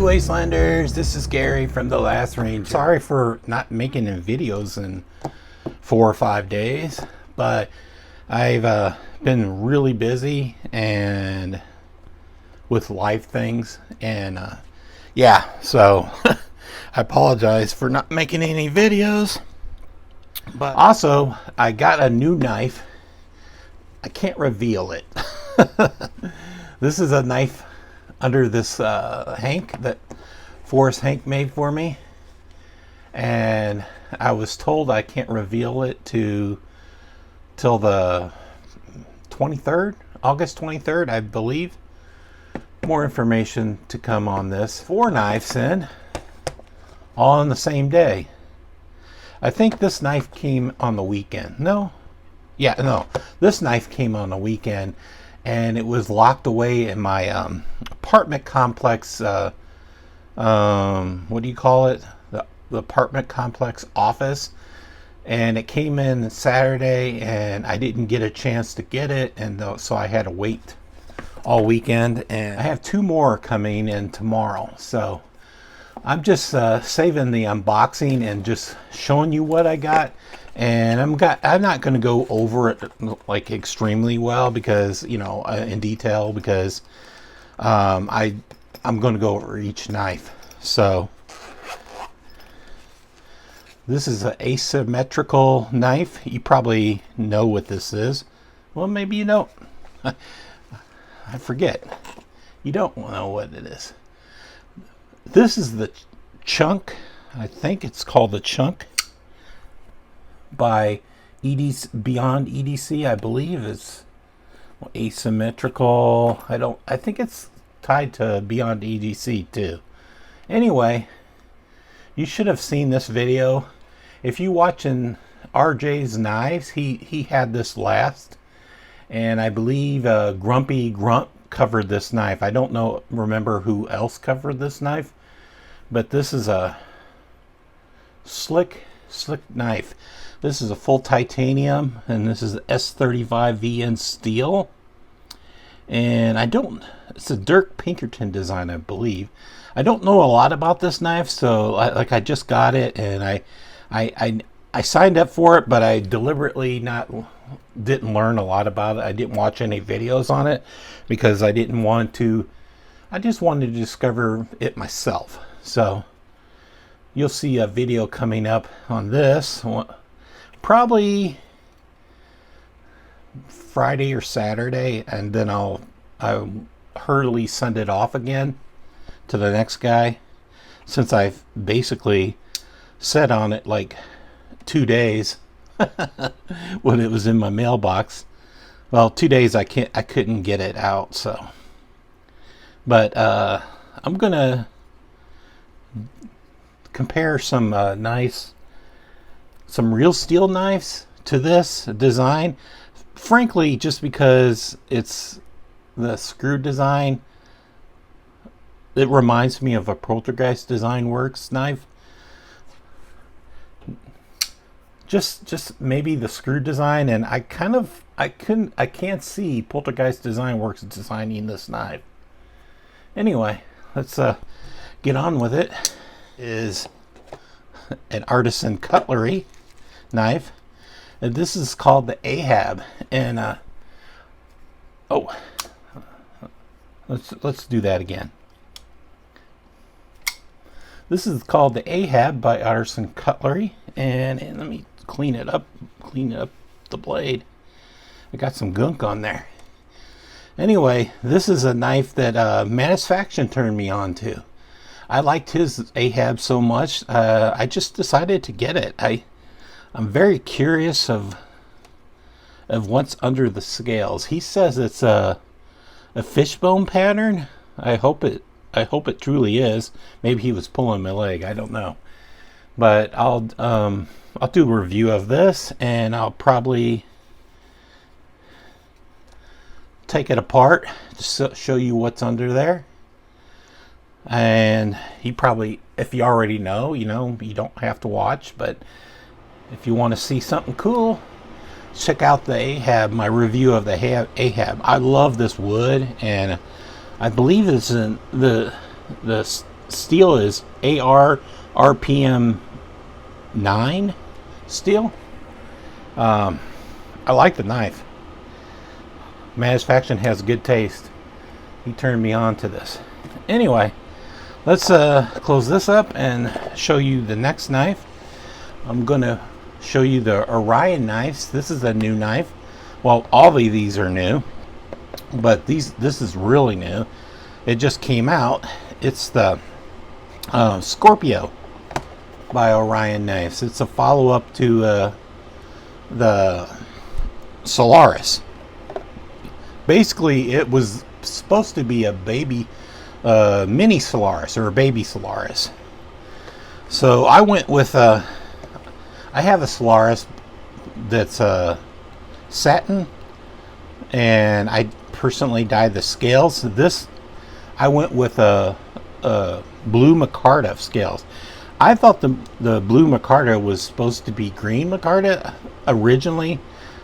Wastelanders, this is Gary from The Last Ranger. Sorry for not making any videos in 4 or 5 days, but I've been really busy and with life things, and yeah, so I apologize for not making any videos. But also, I got a new knife. I can't reveal it. This is a knife under this hank that Forrest Hank made for me, and I was told I can't reveal it till the 23rd, August 23rd, I believe. More information to come on this. 4 knives in, all on the same day. I think this knife came on the weekend. No, this knife came on the weekend, and it was locked away in my apartment complex. What do you call it? The apartment complex office. And it came in Saturday, and I didn't get a chance to get it, and so I had to wait all weekend. And I have 2 more coming in tomorrow, so I'm just saving the unboxing and just showing you what I got. And I'm not going to go over it like extremely well, because in detail, because I'm going to go over each knife. So this is an asymmetrical knife. You probably know what this is. Well, maybe you don't. I forget. You don't know what it is. This is the Chunk. I think it's called the Chunk by EDC, Beyond EDC, I believe. It's asymmetrical. I think it's tied to Beyond EDC too. Anyway, you should have seen this video. If you watching RJ's Knives, he had this last, and I believe Grumpy Grump covered this knife. I don't remember who else covered this knife, but this is a slick knife. This is a full titanium, and this is S35VN steel. And it's a Dirk Pinkerton design, I believe. I don't know a lot about this knife, so I just got it, and I signed up for it, but I deliberately didn't learn a lot about it. I didn't watch any videos on it because I didn't want to. I just wanted to discover it myself. So you'll see a video coming up on this, probably Friday or Saturday, and then I'll hurriedly send it off again to the next guy, since I've basically sat on it like 2 days when it was in my mailbox. Well, 2 days I couldn't get it out, so. But I'm gonna compare some some real steel knives to this design, frankly, just because it's the screw design. It reminds me of a Poltergeist Design Works knife. Just maybe the screw design, and I can't see Poltergeist Design Works designing this knife. Anyway, let's get on with it. Is an Arson Cutlery knife, and this is called the Ahab. And let's do that again. This is called the Ahab by Arson Cutlery, and let me clean up the blade. I got some gunk on there. Anyway, this is a knife that Mattisfaction turned me on to. I liked his Ahab so much, I just decided to get it. I'm very curious of what's under the scales. He says it's a fishbone pattern. I hope it truly is. Maybe he was pulling my leg. I don't know. But I'll do a review of this, and I'll probably take it apart to show you what's under there. And if you already know, you don't have to watch, but if you want to see something cool, check out the Ahab, my review of the Ahab. I love this wood, and I believe it's in the steel is AR RPM 9 steel. I like the knife. Mattisfaction has good taste. He turned me on to this. Anyway, let's close this up and show you the next knife. I'm gonna show you the Orion Knives. This is a new knife. Well, all of these are new, but this is really new. It just came out. It's the Scorpio by Orion Knives. It's a follow-up to the Solaris. Basically, it was supposed to be a baby mini Solaris, or a baby Solaris. So I went with I have a Solaris that's satin, and I personally dyed the scales. This, I went with a blue micarta scales. I thought the blue micarta was supposed to be green micarta originally,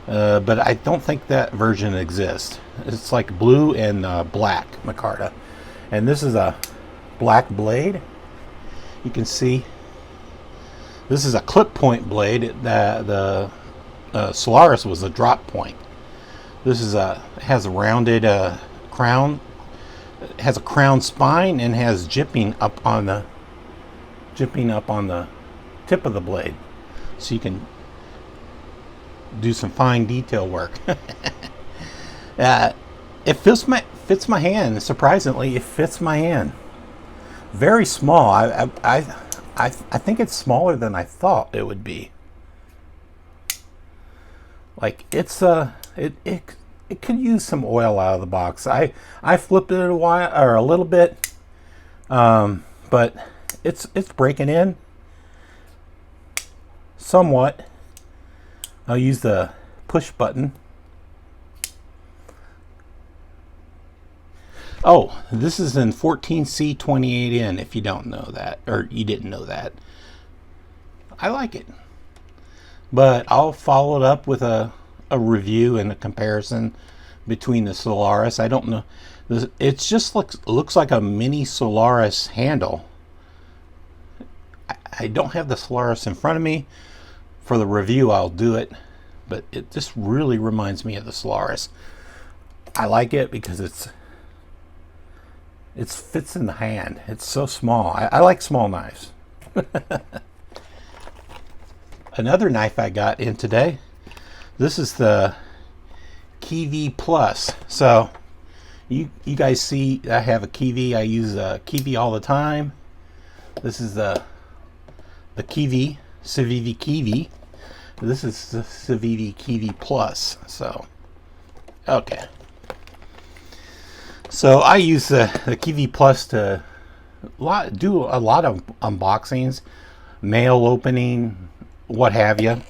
but I don't think that version exists. It's like blue and black micarta. And this is a black blade. You can see this is a clip point blade. The Solaris was a drop point. This is it has a rounded crown. It has a crown spine and has jipping up on the tip of the blade, so you can do some fine detail work. It fits my hand. Surprisingly, it fits my hand. Very small. I think it's smaller than I thought it would be. Like it's it could use some oil out of the box. I flipped it a little bit, but it's breaking in somewhat. I'll use the push button. Oh, this is in 14C28N, if you don't know that, or you didn't know that. I like it. But I'll follow it up with a review and a comparison between the Solaris. I don't know. It's just looks like a mini Solaris handle. I don't have the Solaris in front of me. For the review, I'll do it. But it just really reminds me of the Solaris. I like it because it fits in the hand. It's so small. I like small knives. Another knife I got in today. This is the Kiwi Plus. So you guys see I have a Kiwi. I use a Kiwi all the time. This is the Kiwi, Civivi Kiwi. This is the Civivi Kiwi Plus. So okay. So I use the Kiwi Plus to do a lot of unboxings, mail opening, what have you.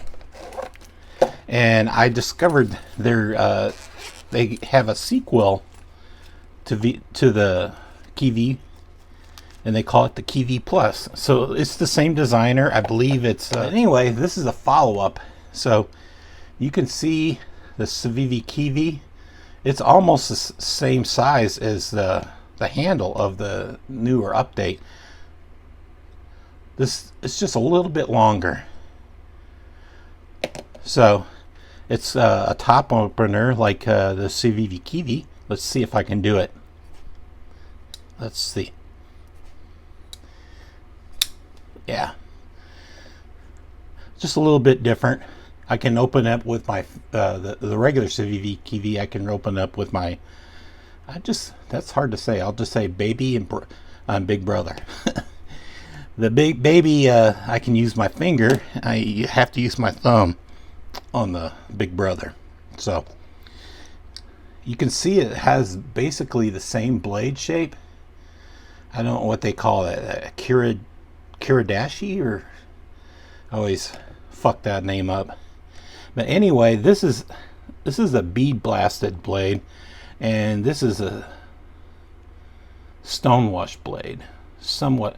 And I discovered they have a sequel to the Kiwi, and they call it the Kiwi Plus. So it's the same designer. I believe it's anyway, this is a follow-up. So you can see the Civivi Kiwi. It's almost the same size as the handle of the newer update. It's just a little bit longer. So it's a top opener like the Civivi Kiwi. Let's see if I can do it. Let's see. Yeah, just a little bit different. I can open up with my the regular Civivi Kiwi. I can open up with my that's hard to say. I'll just say baby and big brother. The big baby, I can use my finger. I have to use my thumb on the big brother. So you can see it has basically the same blade shape. I don't know what they call it, a Kiradashi, or I always fuck that name up. But anyway, this is a bead blasted blade, and this is a stonewash blade. Somewhat,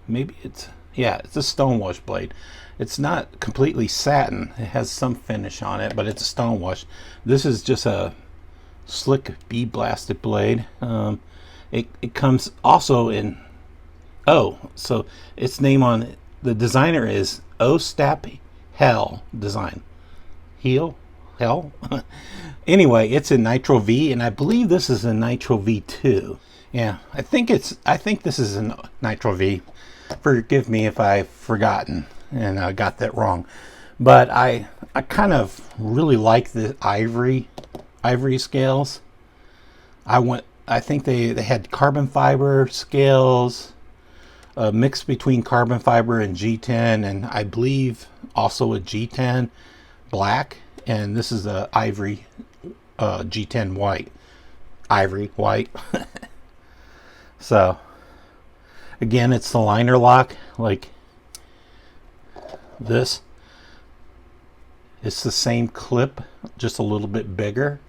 maybe it's a stonewash blade. It's not completely satin. It has some finish on it, but it's a stonewash. This is just a slick bead blasted blade. It comes also in Oh, so its name on the designer is Ostap Hell Design. Hell? Anyway, it's in Nitro V, and I believe this is in Nitro V2. Yeah, I think this is in Nitro V. Forgive me if I've forgotten and I got that wrong. But I kind of really like the ivory scales. I think they had carbon fiber scales, a mix between carbon fiber and G10, and I believe also a G10 black, and this is a ivory G10 white. Ivory white. So again, it's the liner lock like this. It's the same clip, just a little bit bigger.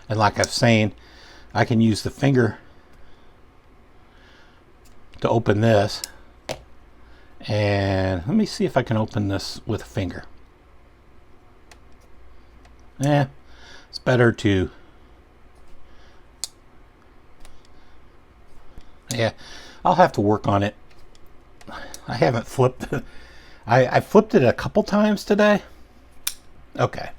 And like I was saying, I can use the finger to open this. And let me see if I can open this with a finger. It's better to... Yeah, I'll have to work on it. I haven't flipped... I flipped it a couple times today. Okay.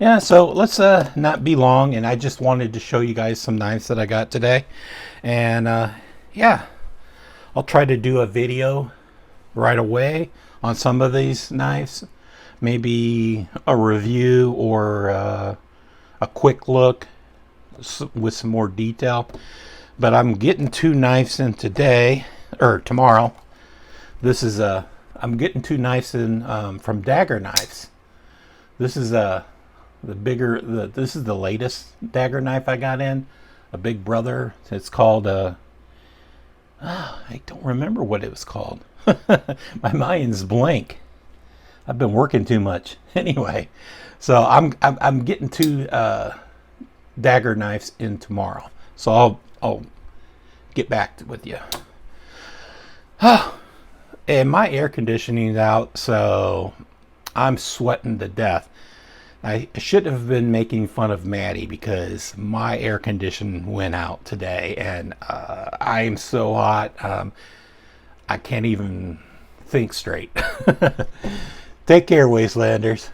Yeah, so let's not be long, and I just wanted to show you guys some knives that I got today. And yeah, I'll try to do a video right away on some of these knives. Maybe a review or a quick look with some more detail. But I'm getting 2 knives in today, or tomorrow. This is I'm getting 2 knives in from Dagger Knives. This is this is the latest dagger knife I got in, a Big Brother. It's called I don't remember what it was called. My mind's blank. I've been working too much. Anyway, so I'm getting 2 dagger knives in tomorrow. So I'll get back with you. And my air conditioning's out, so I'm sweating to death. I should have been making fun of Maddie because my air condition went out today, and I am so hot I can't even think straight. Take care, Wastelanders.